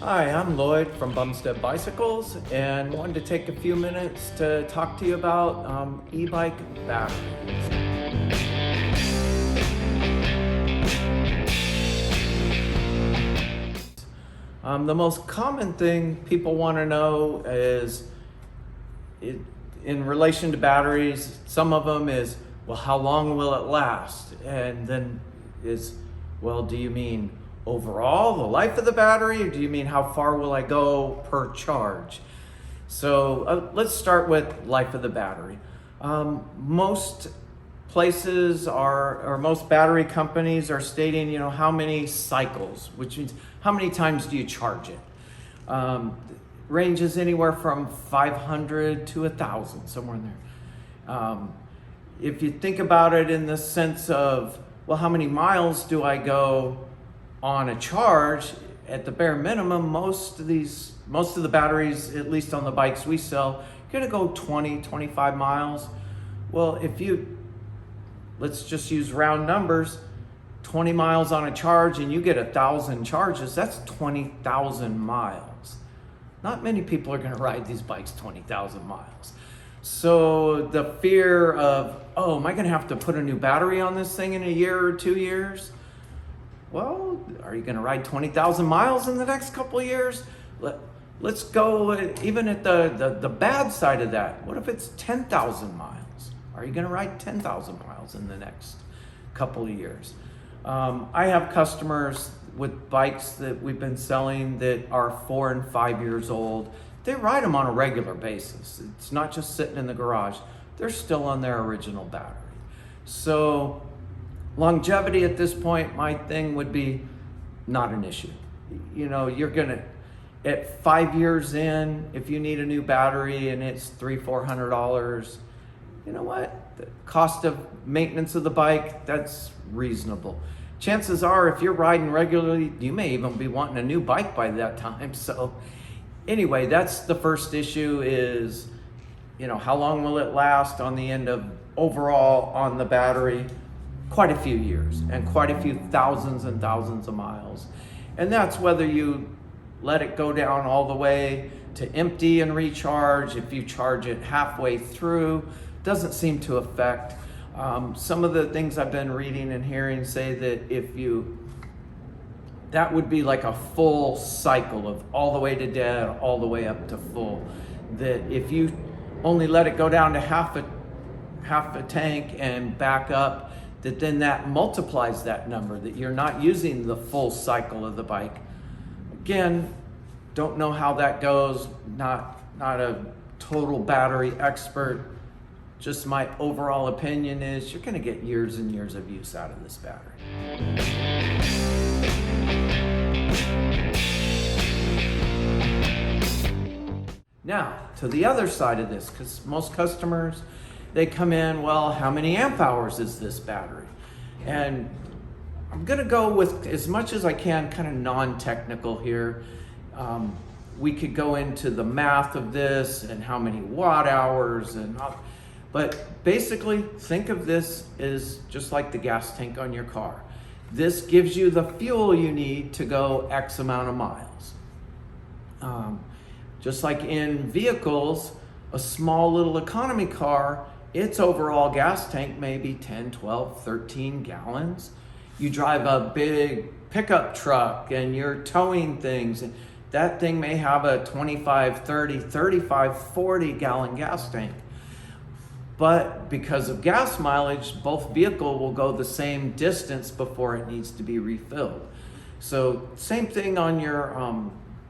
Hi, I'm Lloyd from Bumstead Bicycles and wanted to take a few minutes to talk to you about e-bike batteries. The most common thing people want to know is, in relation to batteries, some of them is, well, how long will it last? And then is, well, do you mean overall the life of the battery, or do you mean how far will I go per charge? So let's start with life of the battery. Most places or most battery companies are stating, how many cycles, which means how many times do you charge it? Ranges anywhere from 500 to 1,000, somewhere in there. If you think about it in the sense of, well, how many miles do I go on a charge? At the bare minimum, most of the batteries, at least on the bikes we sell, are gonna go 20, 25 miles. Well, let's just use round numbers, 20 miles on a charge and you get 1,000 charges, that's 20,000 miles. Not many people are gonna ride these bikes 20,000 miles. So the fear of, oh, am I gonna have to put a new battery on this thing in a year or 2 years? Well, are you gonna ride 20,000 miles in the next couple of years? Let's go even at the bad side of that. What if it's 10,000 miles? Are you gonna ride 10,000 miles in the next couple of years? I have customers with bikes that we've been selling that are 4 and 5 years old. They ride them on a regular basis. It's not just sitting in the garage. They're still on their original battery. So longevity at this point, my thing would be not an issue. You're gonna, at 5 years in, if you need a new battery and it's $300-400, you know what? The cost of maintenance of the bike, that's reasonable. Chances are, if you're riding regularly, you may even be wanting a new bike by that time. So anyway, that's the first issue is, how long will it last on the end of overall on the battery? Quite a few years and quite a few thousands and thousands of miles. And that's whether you let it go down all the way to empty and recharge. If you charge it halfway through, doesn't seem to affect. Some of the things I've been reading and hearing say that that would be like a full cycle of all the way to dead, all the way up to full. That if you only let it go down to half a tank and back up, that multiplies that number, that you're not using the full cycle of the bike. Again, don't know how that goes, not a total battery expert. Just my overall opinion is you're gonna get years and years of use out of this battery. Now, to the other side of this, because most customers, they come in, well, how many amp hours is this battery? And I'm gonna go with, as much as I can, kind of non-technical here. We could go into the math of this and how many watt hours, but basically think of this as just like the gas tank on your car. This gives you the fuel you need to go X amount of miles. Just like in vehicles, a small little economy car, its overall gas tank may be 10, 12, 13 gallons. You drive a big pickup truck and you're towing things, and that thing may have a 25, 30, 35, 40 gallon gas tank. But because of gas mileage, both vehicle will go the same distance before it needs to be refilled. So same thing on your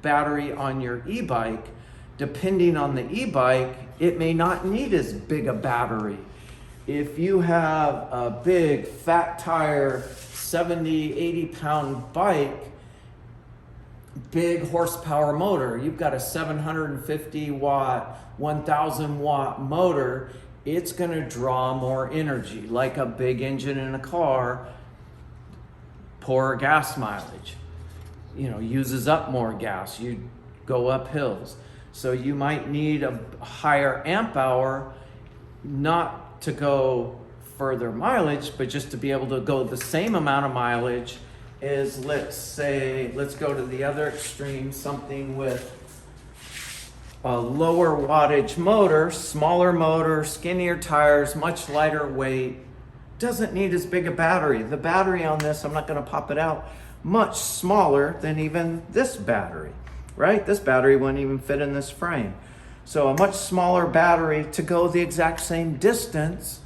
battery on your e-bike. Depending on the e-bike, it may not need as big a battery. If you have a big fat tire, 70, 80 pound bike, big horsepower motor, you've got a 750 watt, 1000 watt motor, it's gonna draw more energy. Like a big engine in a car, poor gas mileage, uses up more gas, you go up hills. So you might need a higher amp hour, not to go further mileage, but just to be able to go the same amount of mileage is, let's go to the other extreme, something with a lower wattage motor, smaller, skinnier tires, much lighter weight, doesn't need as big a battery. The battery on this, I'm not gonna pop it out, much smaller than even this battery, right? This battery wouldn't even fit in this frame. So a much smaller battery to go the exact same distance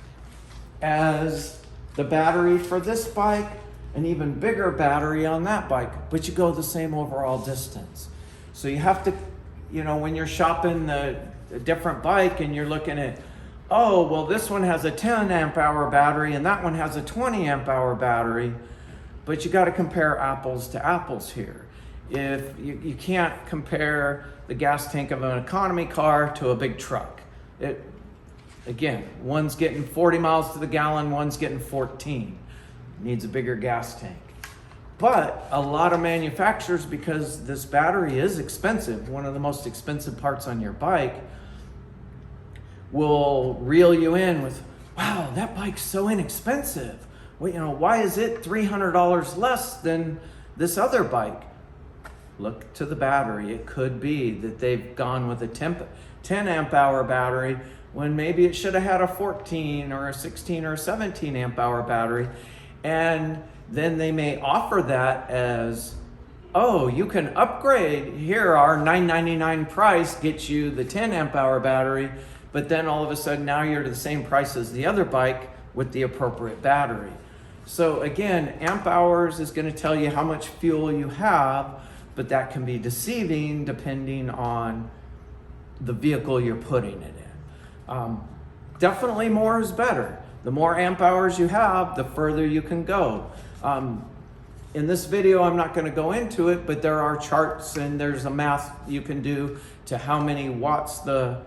as the battery for this bike, an even bigger battery on that bike, but you go the same overall distance. So you have to, when you're shopping a different bike and you're looking at, oh, well, this one has a 10 amp hour battery and that one has a 20 amp hour battery, but you got to compare apples to apples here. If you can't compare the gas tank of an economy car to a big truck. Again, one's getting 40 miles to the gallon, one's getting 14. Needs a bigger gas tank. But a lot of manufacturers, because this battery is expensive, one of the most expensive parts on your bike, will reel you in with, wow, that bike's so inexpensive. Well, why is it $300 less than this other bike? Look to the battery. It could be that they've gone with a 10 amp hour battery when maybe it should have had a 14 or a 16 or a 17 amp hour battery. And then they may offer that as, oh, you can upgrade. Here, our $9.99 price gets you the 10 amp hour battery, but then all of a sudden now you're to the same price as the other bike with the appropriate battery. So again, amp hours is going to tell you how much fuel you have, but that can be deceiving depending on the vehicle you're putting it in. Definitely more is better. The more amp hours you have, the further you can go. In this video, I'm not going to go into it, but there are charts and there's a math you can do to how many watts the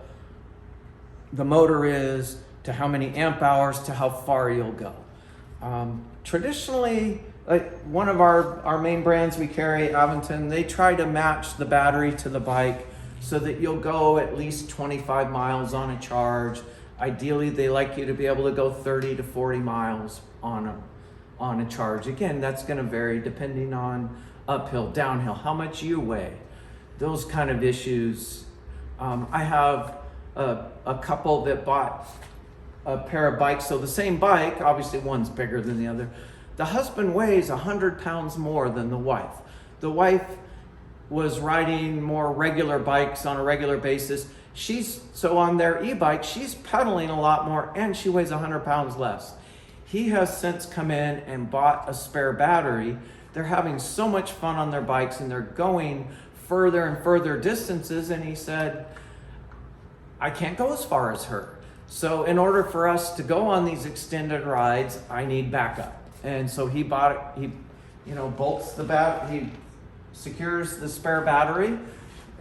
motor is, to how many amp hours, to how far you'll go. Traditionally, one of our main brands we carry, Aventon, they try to match the battery to the bike so that you'll go at least 25 miles on a charge. Ideally, they like you to be able to go 30 to 40 miles on a charge. Again, that's going to vary depending on uphill, downhill, how much you weigh, those kind of issues. I have a couple that bought a pair of bikes. So the same bike, obviously one's bigger than the other. The husband weighs 100 pounds more than the wife. The wife was riding more regular bikes on a regular basis. So on their e-bike, she's pedaling a lot more and she weighs 100 pounds less. He has since come in and bought a spare battery. They're having so much fun on their bikes and they're going further and further distances. And he said, I can't go as far as her. So in order for us to go on these extended rides, I need backup. And so he bought it, he bolts the he secures the spare battery.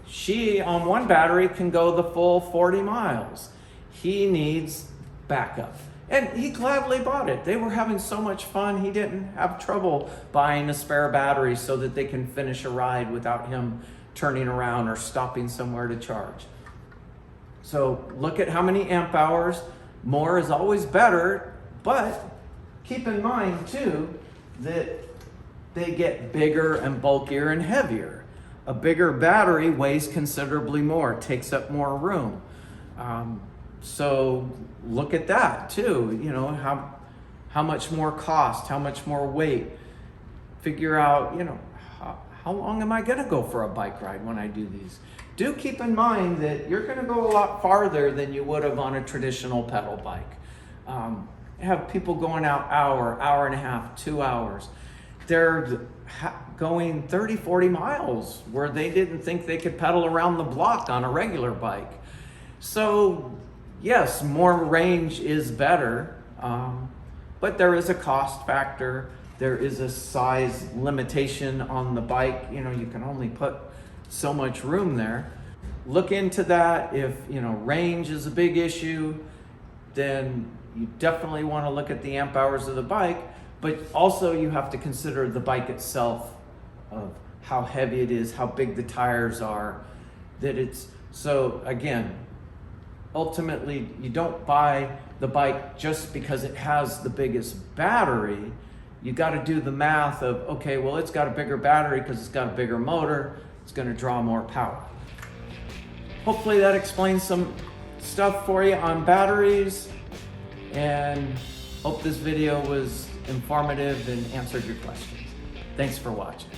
She, on one battery, can go the full 40 miles. He needs backup. And he gladly bought it. They were having so much fun, he didn't have trouble buying a spare battery so that they can finish a ride without him turning around or stopping somewhere to charge. So look at how many amp hours. More is always better, but keep in mind too that they get bigger and bulkier and heavier. A bigger battery weighs considerably more, takes up more room. So look at that too, how much more cost, how much more weight. Figure out, how long am I gonna go for a bike ride when I do these? Do keep in mind that you're gonna go a lot farther than you would have on a traditional pedal bike. Have people going out hour and a half, 2 hours. They're going 30, 40 miles where they didn't think they could pedal around the block on a regular bike. So yes, more range is better, but there is a cost factor. There is a size limitation on the bike. You can only put so much room there. Look into that. If range is a big issue, then you definitely want to look at the amp hours of the bike, but also you have to consider the bike itself, of how heavy it is, how big the tires are, so again, ultimately you don't buy the bike just because it has the biggest battery. you got to do the math of, okay, well, it's got a bigger battery because it's got a bigger motor, it's going to draw more power. Hopefully that explains some stuff for you on batteries, and hope this video was informative and answered your questions. Thanks for watching.